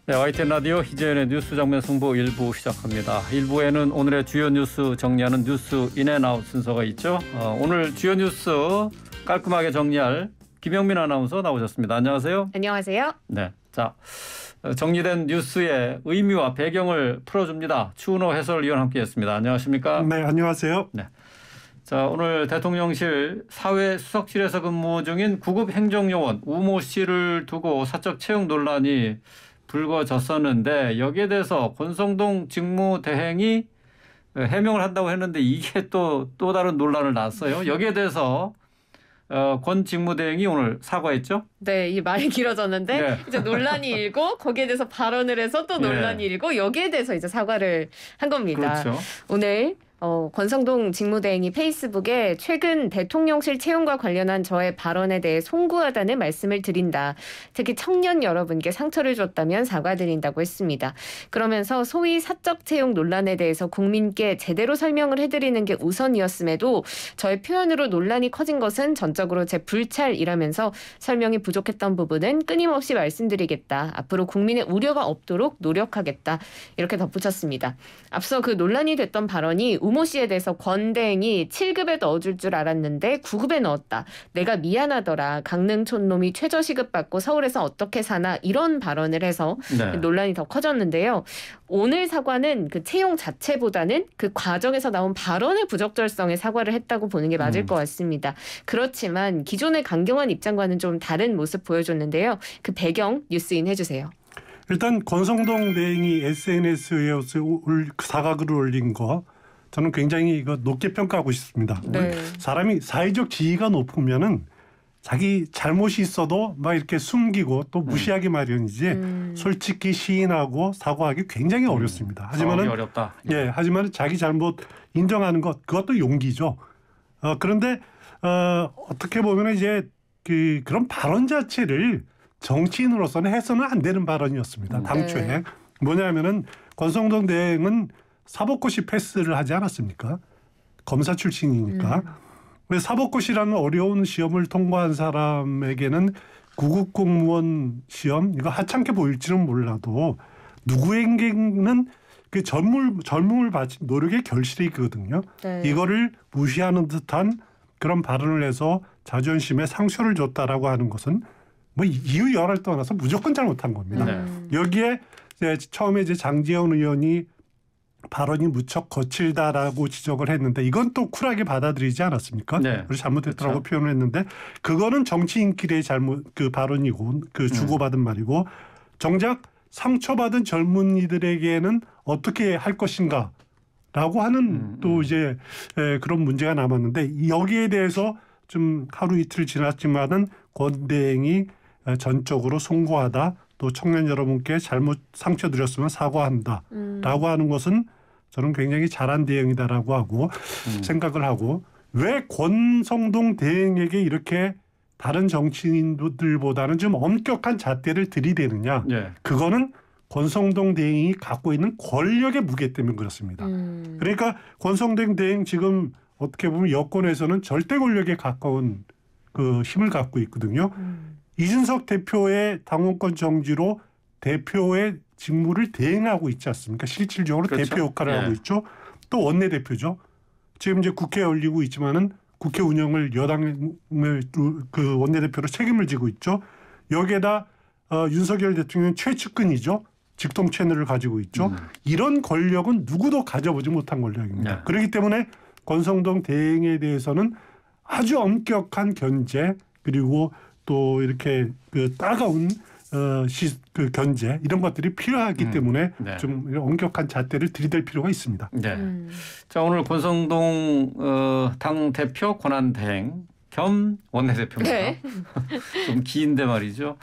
네, YTN 라디오 이재현의 뉴스 장면 승부 1부 시작합니다. 1부에는 오늘의 주요 뉴스 정리하는 뉴스 인앤아웃 순서가 있죠. 오늘 주요 뉴스 깔끔하게 정리할 김영민 아나운서 나오셨습니다. 안녕하세요. 안녕하세요. 네, 자 정리된 뉴스의 의미와 배경을 풀어줍니다. 추은호 해설위원 함께했습니다. 안녕하십니까? 네, 안녕하세요. 네. 자, 오늘 대통령실 사회수석실에서 근무 중인 구급 행정요원 우모 씨를 두고 사적 채용 논란이 불거졌었는데 여기에 대해서 권성동 직무대행이 해명을 한다고 했는데 이게 또 다른 논란을 낳았어요. 여기에 대해서 권 직무대행이 오늘 사과했죠? 네, 이 말이 길어졌는데 네. 이제 논란이 일고 거기에 대해서 발언을 해서 또 논란이 일고 여기에 대해서 이제 사과를 한 겁니다. 그렇죠. 오늘 권성동 직무대행이 페이스북에 최근 대통령실 채용과 관련한 저의 발언에 대해 송구하다는 말씀을 드린다. 특히 청년 여러분께 상처를 줬다면 사과드린다고 했습니다. 그러면서 소위 사적 채용 논란에 대해서 국민께 제대로 설명을 해드리는 게 우선이었음에도 저의 표현으로 논란이 커진 것은 전적으로 제 불찰이라면서 설명이 부족했던 부분은 끊임없이 말씀드리겠다. 앞으로 국민의 우려가 없도록 노력하겠다. 이렇게 덧붙였습니다. 앞서 그 논란이 됐던 발언이 우모 씨에 대해서 권 대행이 7급에 넣어줄 줄 알았는데 9급에 넣었다. 내가 미안하더라. 강릉촌 놈이 최저시급 받고 서울에서 어떻게 사나 이런 발언을 해서 네. 논란이 더 커졌는데요. 오늘 사과는 그 채용 자체보다는 그 과정에서 나온 발언의 부적절성에 사과를 했다고 보는 게 맞을 것 같습니다. 그렇지만 기존의 강경한 입장과는 좀 다른 모습 보여줬는데요. 그 배경 뉴스인 해주세요. 일단 권성동 대행이 SNS에 사과글을 올린 거 저는 굉장히 이거 높게 평가하고 싶습니다. 네. 사람이 사회적 지위가 높으면은 자기 잘못이 있어도 막 이렇게 숨기고 또 무시하기 마련이지 솔직히 시인하고 사과하기 굉장히 어렵습니다. 하지만은 어렵다. 예, 하지만 자기 잘못 인정하는 것 그것도 용기죠. 그런데 어떻게 보면 이제 그런 발언 자체를 정치인으로서는 해서는 안 되는 발언이었습니다. 당초에 네. 뭐냐면은 권성동 대행은 사법고시 패스를 하지 않았습니까? 검사 출신이니까. 왜 사법고시라는 어려운 시험을 통과한 사람에게는 구급 공무원 시험 이거 하찮게 보일지는 몰라도 누구에게는 그 젊음을 바친 노력의 결실이거든요. 네. 이거를 무시하는 듯한 그런 발언을 해서 자존심에 상처를 줬다라고 하는 것은 뭐 이유 여하를 떠나서 무조건 잘못한 겁니다. 네. 여기에 처음에 이제 장제원 의원이 발언이 무척 거칠다라고 지적을 했는데 이건 또 쿨하게 받아들이지 않았습니까? 네. 그래서 잘못했다라고 그렇죠. 표현을 했는데 그거는 정치인끼리의 잘못 그 발언이고 그 주고받은 말이고 정작 상처받은 젊은이들에게는 어떻게 할 것인가라고 하는 또 이제 그런 문제가 남았는데 여기에 대해서 좀 하루 이틀 지났지만은 권 대행이 전적으로 송구하다. 또 청년 여러분께 잘못 상처 드렸으면 사과한다라고 하는 것은 저는 굉장히 잘한 대응이다라고 하고 생각을 하고 왜 권성동 대행에게 이렇게 다른 정치인들보다는 좀 엄격한 잣대를 들이대느냐. 네. 그거는 권성동 대행이 갖고 있는 권력의 무게 때문에 그렇습니다. 그러니까 권성동 대행 지금 어떻게 보면 여권에서는 절대 권력에 가까운 그 힘을 갖고 있거든요. 이준석 대표의 당원권 정지로 대표의 직무를 대행하고 있지 않습니까? 실질적으로 그렇죠. 대표 역할을 하고 있죠. 또 원내대표죠. 지금 이제 국회 열리고 있지만은 국회 운영을 여당의 그 원내대표로 책임을 지고 있죠. 여기에다 윤석열 대통령 최측근이죠. 직통 채널을 가지고 있죠. 이런 권력은 누구도 가져보지 못한 권력입니다. 네. 그렇기 때문에 권성동 대행에 대해서는 아주 엄격한 견제 그리고 또 이렇게 그 따가운 그 견제 이런 것들이 필요하기 때문에 네. 좀 엄격한 잣대를 들이댈 필요가 있습니다. 네. 자, 오늘 권성동 당 대표 권한대행 겸 원내대표입니다. 네. 좀 긴데 말이죠.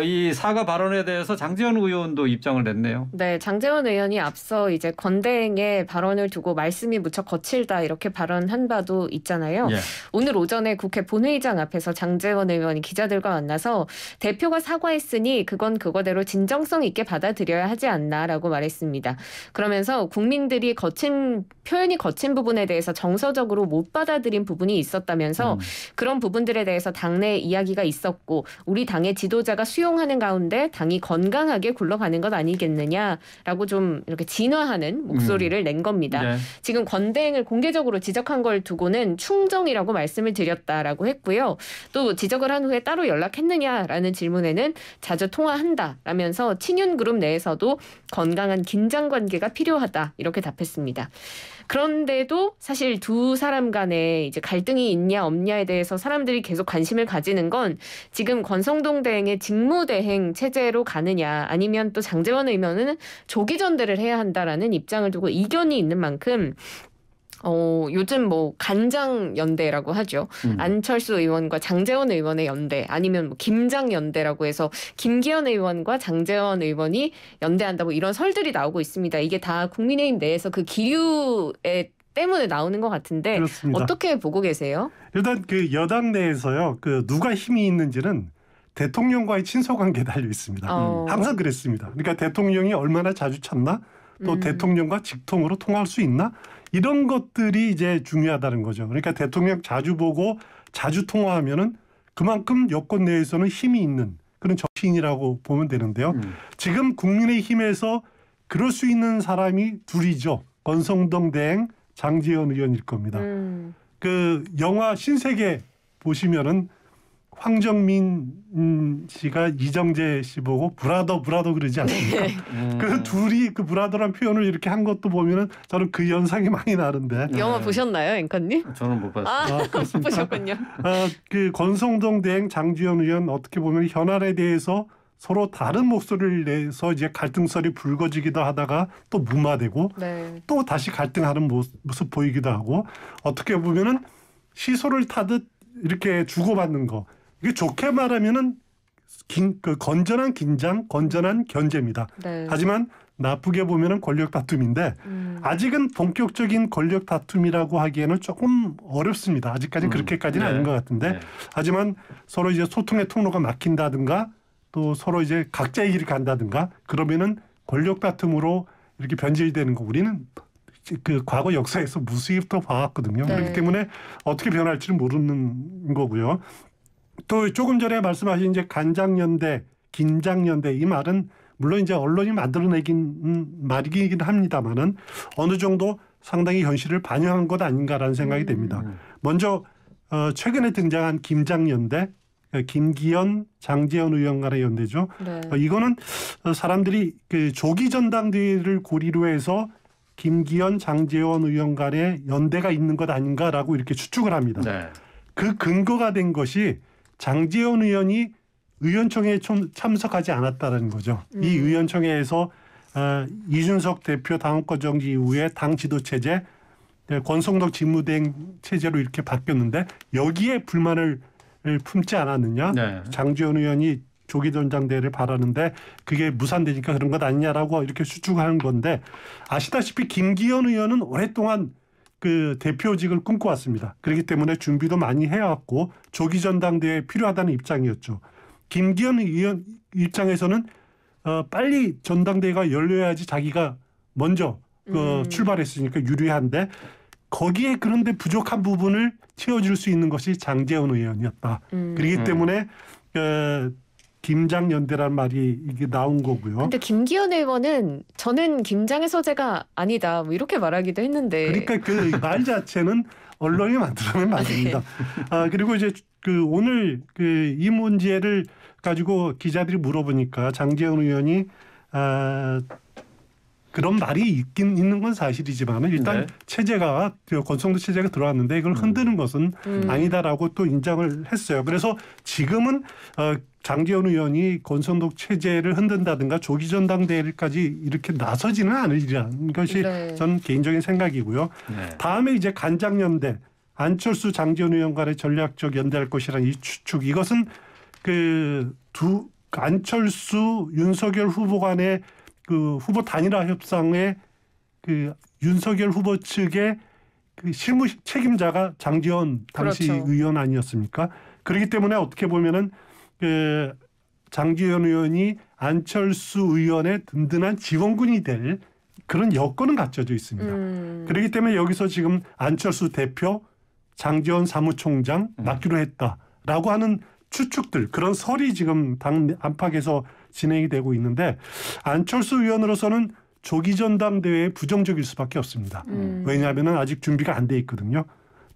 이 사과 발언에 대해서 장제원 의원도 입장을 냈네요. 네, 장제원 의원이 앞서 이제 권 대행의 발언을 두고 말씀이 무척 거칠다 이렇게 발언한 바도 있잖아요. 예. 오늘 오전에 국회 본회의장 앞에서 장제원 의원이 기자들과 만나서 대표가 사과했으니 그건 그거대로 진정성 있게 받아들여야 하지 않나라고 말했습니다. 그러면서 국민들이 표현이 거친 부분에 대해서 정서적으로 못 받아들인 부분이 있었다면서 그런 부분들에 대해서 당내 이야기가 있었고 우리 당의 지도자가 수용하는 가운데 당이 건강하게 굴러가는 것 아니겠느냐라고 좀 이렇게 진화하는 목소리를 낸 겁니다. 네. 지금 권대행을 공개적으로 지적한 걸 두고는 충정이라고 말씀을 드렸다라고 했고요. 또 지적을 한 후에 따로 연락했느냐라는 질문에는 자주 통화한다라면서 친윤그룹 내에서도 건강한 긴장관계가 필요하다 이렇게 답했습니다. 그런데도 사실 두 사람 간에 이제 갈등이 있냐 없냐에 대해서 사람들이 계속 관심을 가지는 건 지금 권성동 대행의 직무대행 체제로 가느냐 아니면 또 장제원 의원은 조기 전대를 해야 한다라는 입장을 두고 이견이 있는 만큼 요즘 뭐 간장 연대라고 하죠. 안철수 의원과 장제원 의원의 연대 아니면 뭐 김장 연대라고 해서 김기현 의원과 장제원 의원이 연대한다 뭐 이런 설들이 나오고 있습니다. 이게 다 국민의힘 내에서 그 기류에 때문에 나오는 것 같은데 그렇습니다. 어떻게 보고 계세요? 일단 그 여당 내에서요. 그 누가 힘이 있는지는 대통령과의 친소관계에 달려 있습니다. 항상 그랬습니다. 그러니까 대통령이 얼마나 자주 찾나 또 대통령과 직통으로 통화할 수 있나 이런 것들이 이제 중요하다는 거죠. 그러니까 대통령 자주 보고 자주 통화하면은 그만큼 여권 내에서는 힘이 있는 그런 정치인이라고 보면 되는데요. 지금 국민의힘에서 그럴 수 있는 사람이 둘이죠. 권성동 대행, 장제원 의원일 겁니다. 그 영화 신세계 보시면은 황정민 씨가 이정재 씨 보고 브라더 그러지 않습니까? 그 둘이 그 브라더란 표현을 이렇게 한 것도 보면은 저는 그 연상이 많이 나는데. 영화 보셨나요, 앵커님? 저는 못 봤어요. 못 보셨군요. 그 권성동 대행 장제원 의원 어떻게 보면 현안에 대해서 서로 다른 목소리를 내서 이제 갈등설이 불거지기도 하다가 또 무마되고 네. 또 다시 갈등하는 모습 보이기도 하고 어떻게 보면은 시소를 타듯 이렇게 주고받는 거. 이게 좋게 말하면은 그 건전한 긴장, 건전한 견제입니다. 네. 하지만 나쁘게 보면은 권력 다툼인데 아직은 본격적인 권력 다툼이라고 하기에는 조금 어렵습니다. 아직까지는 그렇게까지는 네. 아닌 것 같은데 네. 하지만 서로 이제 소통의 통로가 막힌다든가 또 서로 이제 각자의 길을 간다든가 그러면은 권력 다툼으로 이렇게 변질되는 거 우리는 그 과거 역사에서 무수히부터 봐왔거든요. 네. 그렇기 때문에 어떻게 변할지는 모르는 거고요. 또 조금 전에 말씀하신 이제 간장연대, 긴장연대 이 말은 물론 이제 언론이 만들어내긴 말이긴 합니다만은 어느 정도 상당히 현실을 반영한 것 아닌가라는 생각이 됩니다. 먼저 최근에 등장한 김장연대, 김기현, 장제원 의원 간의 연대죠. 네. 이거는 사람들이 그 조기 전당대회를 고리로 해서 김기현, 장제원 의원 간의 연대가 있는 것 아닌가라고 이렇게 추측을 합니다. 네. 그 근거가 된 것이 장제원 의원이 의원총회에 참석하지 않았다는 거죠. 이 의원총회에서 이준석 대표 당원권 정지 이후에 당 지도체제, 권성동 직무대행 체제로 이렇게 바뀌었는데 여기에 불만을 품지 않았느냐. 네. 장제원 의원이 조기 전당대회를 바라는데 그게 무산되니까 그런 것 아니냐라고 이렇게 추측하는 건데 아시다시피 김기현 의원은 오랫동안 그 대표직을 꿈꿔왔습니다. 그렇기 때문에 준비도 많이 해왔고 조기 전당대회에 필요하다는 입장이었죠. 김기현 의원 입장에서는 빨리 전당대회가 열려야지 자기가 먼저 출발했으니까 유리한데 거기에 그런데 부족한 부분을 채워줄 수 있는 것이 장제원 의원이었다. 그렇기 때문에 김장연대란 말이 이게 나온 거고요. 근데 김기현 의원은 저는 김장의 서재가 아니다 뭐 이렇게 말하기도 했는데. 그러니까 그 말 자체는 언론이 만들어낸 말입니다. 그리고 이제 그 오늘 그 이 문제를 가지고 기자들이 물어보니까 장제원 의원이 그런 말이 있긴 있는 건 사실이지만 일단 네. 체제가 권성도 체제가 들어왔는데 이걸 흔드는 것은 아니다라고 또 인정을 했어요. 그래서 지금은 장제원 의원이 권성동 체제를 흔든다든가 조기 전당대회까지 이렇게 나서지는 않으리라는 것이 네. 저는 개인적인 생각이고요. 네. 다음에 이제 간장연대 안철수 장제원 의원 간의 전략적 연대할 것이라는 이 추측 이것은 그 안철수 윤석열 후보 간의 그 후보 단일화 협상에 그 윤석열 후보 측의 그 실무 책임자가 장제원 당시 그렇죠. 의원 아니었습니까? 그렇기 때문에 어떻게 보면은 그 장제원 의원이 안철수 의원의 든든한 지원군이 될 그런 여건은 갖춰져 있습니다. 그렇기 때문에 여기서 지금 안철수 대표, 장지원 사무총장 맡기로 했다라고 하는 추측들, 그런 설이 지금 당 안팎에서 진행이 되고 있는데, 안철수 의원으로서는 조기 전당대회에 부정적일 수밖에 없습니다. 왜냐하면 아직 준비가 안 돼 있거든요.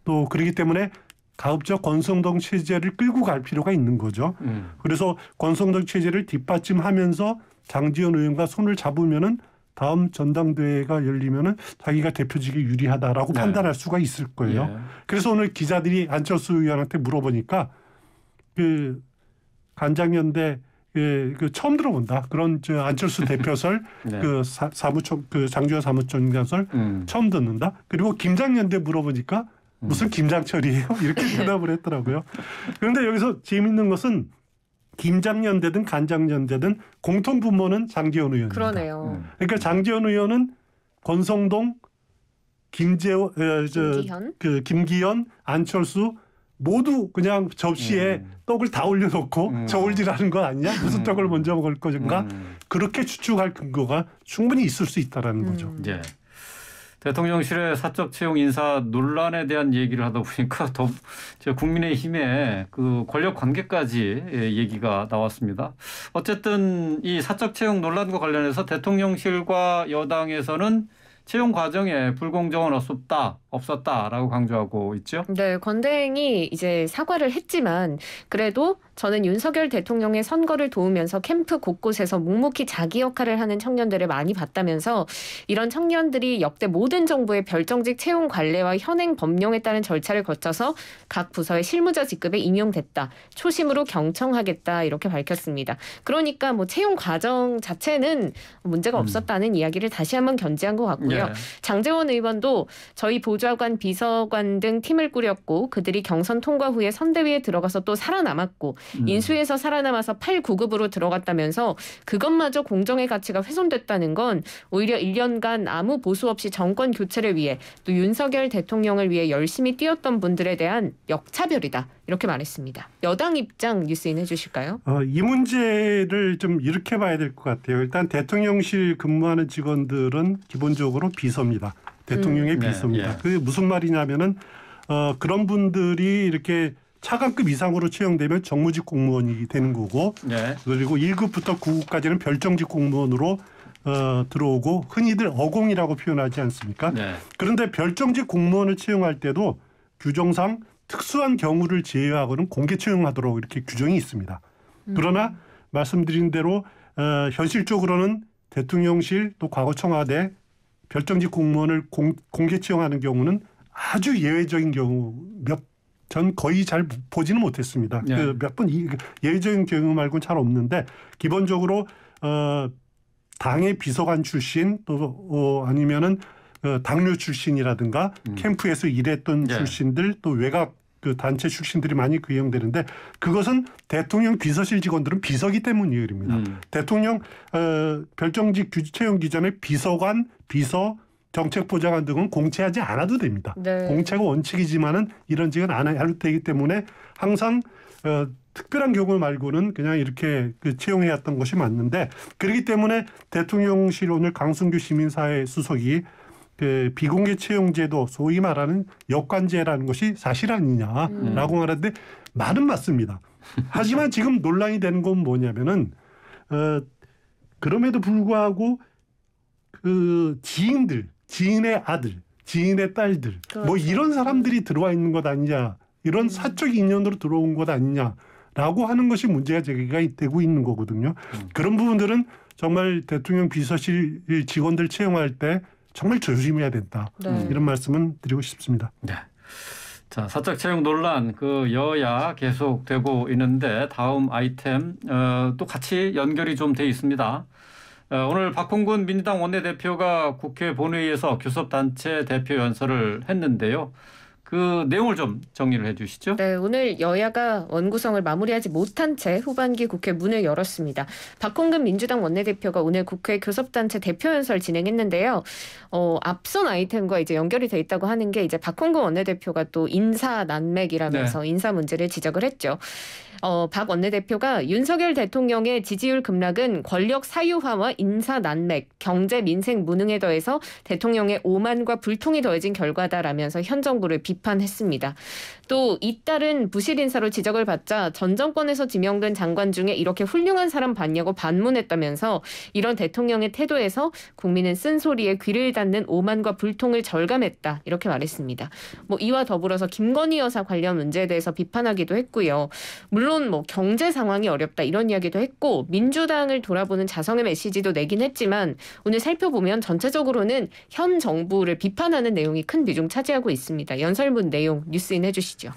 또 그렇기 때문에 가급적 권성동 체제를 끌고 갈 필요가 있는 거죠. 그래서 권성동 체제를 뒷받침하면서 장지원 의원과 손을 잡으면은 다음 전당대회가 열리면은 자기가 대표직이 유리하다라고 네. 판단할 수가 있을 거예요. 예. 그래서 오늘 기자들이 안철수 의원한테 물어보니까 그 간장연대 그 처음 들어본다. 그런 저 안철수 대표설 네. 그 사무총 그 장주현 사무총장설 처음 듣는다. 그리고 김장연대 물어보니까 무슨 김장철이에요? 이렇게 대답을 했더라고요. 그런데 여기서 재밌는 것은 김장연대든 간장연대든 공통 분모는 장지원 의원입니다. 그러네요. 그러니까 장지원 의원은 권성동, 김기현, 안철수 모두 그냥 접시에 떡을 다 올려놓고 저울질하는 건 아니냐? 무슨 떡을 먼저 먹을 것인가? 그렇게 추측할 근거가 충분히 있을 수 있다라는 거죠. 예. 대통령실의 사적 채용 인사 논란에 대한 얘기를 하다 보니까 더 국민의힘의 그 권력 관계까지 얘기가 나왔습니다. 어쨌든 이 사적 채용 논란과 관련해서 대통령실과 여당에서는 채용 과정에 불공정은 없었다라고 강조하고 있죠. 네, 권대행이 이제 사과를 했지만 그래도 저는 윤석열 대통령의 선거를 도우면서 캠프 곳곳에서 묵묵히 자기 역할을 하는 청년들을 많이 봤다면서 이런 청년들이 역대 모든 정부의 별정직 채용 관례와 현행 법령에 따른 절차를 거쳐서 각 부서의 실무자 직급에 임용됐다. 초심으로 경청하겠다 이렇게 밝혔습니다. 그러니까 뭐 채용 과정 자체는 문제가 없었다는 이야기를 다시 한번 견지한 것 같고요. 예. 장제원 의원도 저희 보좌관, 비서관 등 팀을 꾸렸고 그들이 경선 통과 후에 선대위에 들어가서 또 살아남았고 인수위에서 살아남아서 8, 9급으로 들어갔다면서 그것마저 공정의 가치가 훼손됐다는 건 오히려 1년간 아무 보수 없이 정권 교체를 위해 또 윤석열 대통령을 위해 열심히 뛰었던 분들에 대한 역차별이다. 이렇게 말했습니다. 여당 입장 뉴스인 해주실까요? 이 문제를 좀 이렇게 봐야 될 것 같아요. 일단 대통령실 근무하는 직원들은 기본적으로 비서입니다. 대통령의 비서입니다. 예. 그게 무슨 말이냐면은 그런 분들이 이렇게 차관급 이상으로 채용되면 정무직 공무원이 되는 거고 예. 그리고 1급부터 9급까지는 별정직 공무원으로 들어오고 흔히들 어공이라고 표현하지 않습니까? 네. 그런데 별정직 공무원을 채용할 때도 규정상 특수한 경우를 제외하고는 공개 채용하도록 이렇게 규정이 있습니다. 그러나 말씀드린 대로 현실적으로는 대통령실 또 과거 청와대 별정직 공무원을 공개 채용하는 경우는 아주 예외적인 경우 전 거의 잘 보지는 못했습니다. 네. 몇 번 예외적인 경우 말고는 잘 없는데 기본적으로 당의 비서관 출신 또 아니면은 당뇨 출신이라든가 캠프에서 일했던 네. 출신들 또 외곽 그 단체 출신들이 많이 구형되는데 그것은 대통령 비서실 직원들은 비서기 때문에 일입니다. 대통령 별정직 채용 기전에 비서관, 비서, 정책보좌관 등은 공채하지 않아도 됩니다. 네. 공채가 원칙이지만은 이런 직은 안 해도 되기 때문에 항상 특별한 경우 말고는 그냥 이렇게 채용해왔던 것이 맞는데 그렇기 때문에 대통령실 오늘 강승규 시민사회 수석이 비공개 채용제도 소위 말하는 역관제라는 것이 사실 아니냐라고 말하는데 말은 맞습니다. 하지만 지금 논란이 되는 건 뭐냐면은 그럼에도 불구하고 그 지인의 아들, 지인의 딸들 그렇죠. 뭐 이런 사람들이 들어와 있는 것 아니냐 이런 사적 인연으로 들어온 것 아니냐라고 하는 것이 문제가 제기가 되고 있는 거거든요. 그런 부분들은 정말 대통령 비서실 직원들 채용할 때 정말 조심해야 된다. 네. 이런 말씀은 드리고 싶습니다. 네. 자, 사적 채용 논란 그 여야 계속되고 있는데 다음 아이템 또 같이 연결이 좀 돼 있습니다. 오늘 박홍근 민주당 원내대표가 국회 본회의에서 교섭단체 대표 연설을 했는데요. 그 내용을 좀 정리를 해 주시죠. 네, 오늘 여야가 원구성을 마무리하지 못한 채 후반기 국회 문을 열었습니다. 박홍근 민주당 원내대표가 오늘 국회 교섭단체 대표연설 진행했는데요. 앞선 아이템과 이제 연결이 돼 있다고 하는 게 이제 박홍근 원내대표가 또 인사 난맥이라면서 네. 인사 문제를 지적을 했죠. 박 원내대표가 윤석열 대통령의 지지율 급락은 권력 사유화와 인사 난맥, 경제 민생 무능에 더해서 대통령의 오만과 불통이 더해진 결과다라면서 현 정부를 비판했습니다. 또 잇따른 부실 인사로 지적을 받자 전 정권에서 지명된 장관 중에 이렇게 훌륭한 사람 봤냐고 반문했다면서 이런 대통령의 태도에서 국민은 쓴소리에 귀를 닫는 오만과 불통을 절감했다 이렇게 말했습니다. 이와 더불어서 김건희 여사 관련 문제에 대해서 비판하기도 했고요. 물론 경제 상황이 어렵다 이런 이야기도 했고 민주당을 돌아보는 자성의 메시지도 내긴 했지만 오늘 살펴보면 전체적으로는 현 정부를 비판하는 내용이 큰 비중 차지하고 있습니다. 연설문 내용 뉴스인 해주시죠.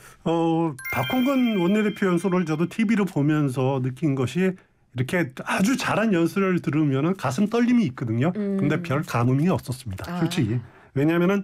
박홍근 원내대표 연설을 저도 TV로 보면서 느낀 것이 이렇게 아주 잘한 연설을 들으면 가슴 떨림이 있거든요. 근데 별 감흥이 없었습니다. 솔직히. 왜냐하면은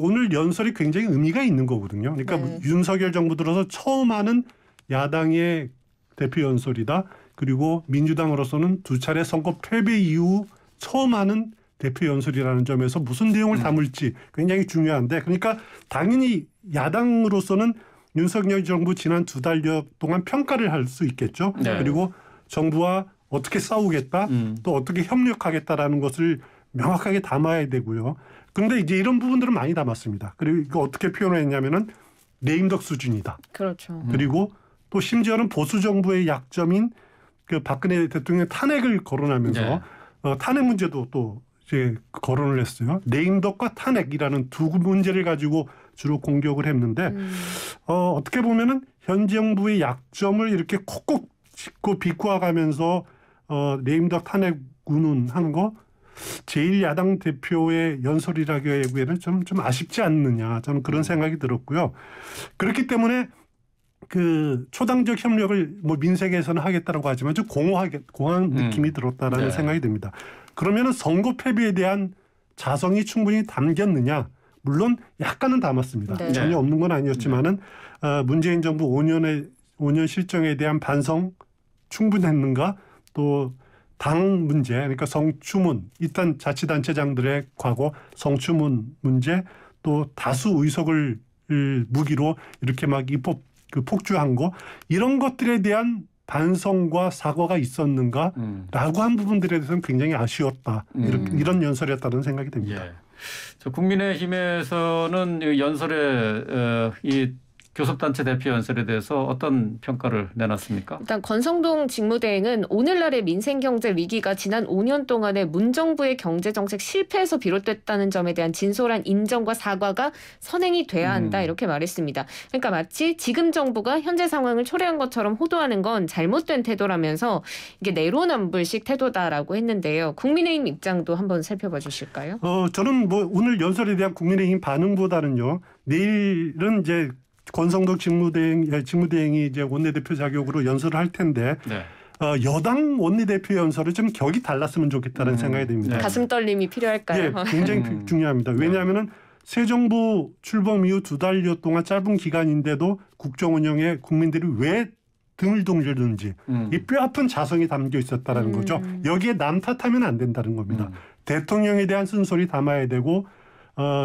오늘 연설이 굉장히 의미가 있는 거거든요. 그러니까 윤석열 정부 들어서 처음 하는 야당의 대표 연설이다. 그리고 민주당으로서는 두 차례 선거 패배 이후 처음 하는 대표 연설이라는 점에서 무슨 내용을 담을지 굉장히 중요한데 그러니까 당연히 야당으로서는 윤석열 정부 지난 2달여 동안 평가를 할 수 있겠죠. 네. 그리고 정부와 어떻게 싸우겠다 또 어떻게 협력하겠다라는 것을 명확하게 담아야 되고요. 그런데 이제 이런 부분들은 많이 담았습니다. 그리고 이거 어떻게 표현했냐면은 내임덕 수준이다. 그렇죠. 그리고 또 심지어는 보수 정부의 약점인 그 박근혜 대통령 탄핵을 거론하면서 네. 탄핵 문제도 또 이제 거론을 했어요. 네임덕과 탄핵이라는 두 문제를 가지고 주로 공격을 했는데 어떻게 보면은 현 정부의 약점을 이렇게 콕콕 짚고 비꼬아가면서 네임덕 탄핵 운운한 거 제1야당 대표의 연설이라기에는 좀 아쉽지 않느냐 저는 그런 생각이 들었고요. 그렇기 때문에 그 초당적 협력을 민생에서는 하겠다라고 하지만 좀 공허한 느낌이 들었다라는 생각이 듭니다. 그러면은 선거 패배에 대한 자성이 충분히 담겼느냐? 물론 약간은 담았습니다. 네. 전혀 없는 건 아니었지만은 문재인 정부 5년 실정에 대한 반성 충분했는가? 또 당 문제, 그러니까 성추문, 일단 자치단체장들의 과거 성추문 문제, 또 다수 의석을 무기로 이렇게 막 입법 폭주한 거 이런 것들에 대한 반성과 사과가 있었는가라고 한 부분들에 대해서는 굉장히 아쉬웠다. 이런 연설이었다는 생각이 듭니다. 예. 저 국민의힘에서는 이 연설에 이 교섭단체 대표 연설에 대해서 어떤 평가를 내놨습니까? 일단 권성동 직무대행은 오늘날의 민생경제 위기가 지난 5년 동안의 문정부의 경제정책 실패에서 비롯됐다는 점에 대한 진솔한 인정과 사과가 선행이 돼야 한다 이렇게 말했습니다. 그러니까 마치 지금 정부가 현재 상황을 초래한 것처럼 호도하는 건 잘못된 태도라면서 이게 내로남불식 태도다라고 했는데요. 국민의힘 입장도 한번 살펴봐 주실까요? 저는 오늘 연설에 대한 국민의힘 반응보다는요. 내일은 이제 권성동 직무대행이 이제 원내대표 자격으로 연설을 할 텐데 여당 원내대표 연설을 좀 격이 달랐으면 좋겠다는 생각이 듭니다. 가슴 떨림이 필요할까요? 예, 굉장히 중요합니다. 왜냐하면은 새 정부 출범 이후 2달여 동안 짧은 기간인데도 국정 운영에 국민들이 왜 등을 돌리는지 이 뼈아픈 자성이 담겨 있었다는 거죠. 여기에 남 탓하면 안 된다는 겁니다. 대통령에 대한 쓴소리 담아야 되고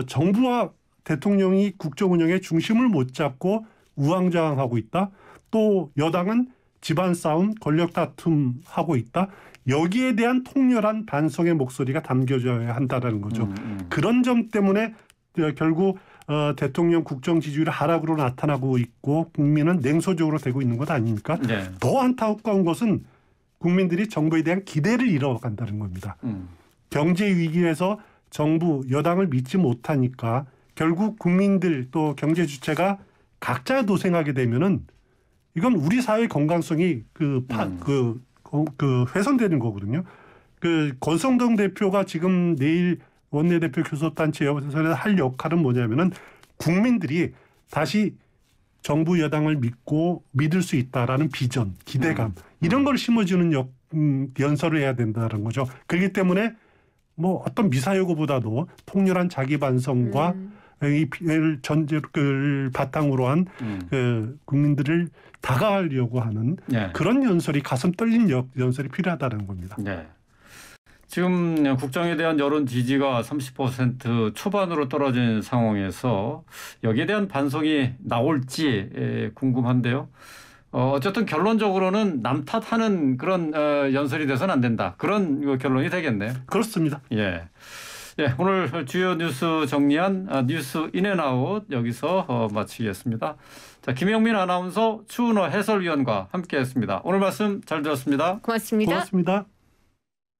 정부와 대통령이 국정 운영의 중심을 못 잡고 우왕좌왕하고 있다. 또 여당은 집안 싸움, 권력 다툼 하고 있다. 여기에 대한 통렬한 반성의 목소리가 담겨져야 한다는 거죠. 그런 점 때문에 결국 대통령 국정 지지율이 하락으로 나타나고 있고 국민은 냉소적으로 되고 있는 것 아닙니까? 네. 더 안타까운 것은 국민들이 정부에 대한 기대를 잃어간다는 겁니다. 경제 위기에서 정부, 여당을 믿지 못하니까 결국 국민들 또 경제 주체가 각자 도생하게 되면은 이건 우리 사회 건강성이 훼손되는 거거든요. 권성동 대표가 지금 내일 원내대표 교섭단체 연설에서 할 역할은 뭐냐면은 국민들이 다시 정부 여당을 믿고 믿을 수 있다라는 비전, 기대감 이런 걸 심어주는 연설을 해야 된다는 거죠. 그렇기 때문에 어떤 미사여구보다도 통렬한 자기 반성과 이 전제를 바탕으로 한 국민들을 다가가려고 하는 그런 연설이 가슴 떨린 연설이 필요하다는 겁니다. 네. 지금 국정에 대한 여론 지지가 30% 초반으로 떨어진 상황에서 여기에 대한 반성이 나올지 궁금한데요. 어쨌든 결론적으로는 남 탓하는 그런 연설이 돼서는 안 된다. 그런 결론이 되겠네요. 그렇습니다. 예. 예, 오늘 주요 뉴스 정리한 뉴스 인앤아웃 여기서 마치겠습니다. 자, 김영민 아나운서, 추은호 해설위원과 함께했습니다. 오늘 말씀 잘 들었습니다. 고맙습니다. 고맙습니다.